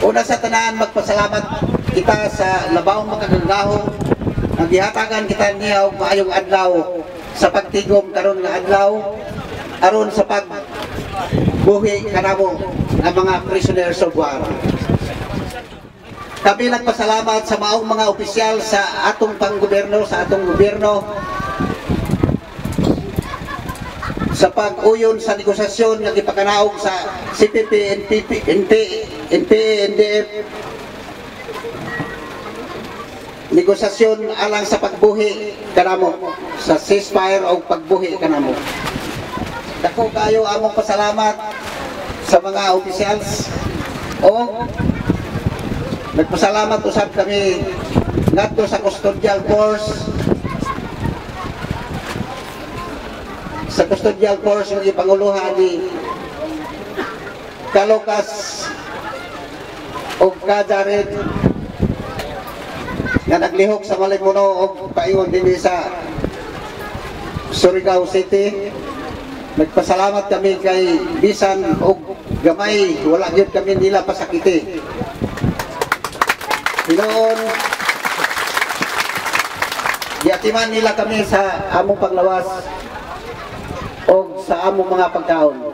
Una sa tanan, magpasalamat kita sa labawang makagandahon ang gihatagan kita niya og maayong adlaw sa pagtigom karon nga adlaw aron sa pagbuhi kanamo ng mga prisoners of war. Kami nagpasalamat sa maong mga opisyal sa atong panggobyerno, sa atong gobyerno sa pag-uyon sa negosasyon nga gipakanaog sa CPP, NDF, negosasyon alang sa pagbuhi kanamo, sa ceasefire o pagbuhi kanamo. Dako kayo among pasalamat sa mga opisyals o nagpasalamat usab kami ngadto sa custodial force, sa custodial force ng ipanguluhan ni Kalokas o Kajared nga naglihok sa Malimuno o paingon din sa Surigao City. Nagpasalamat kami kay bisan o gamay wala gyud kami nila pasakiti. Hinoon giatiman nila kami sa among paglawas o sa among mga pagkaon.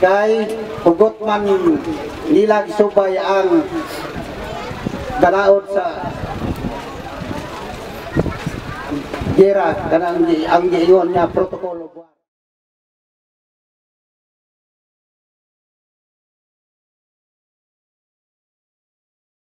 Kay hugot man nila subay ang dalaod sa gera kanang ang giingon niya protokolo.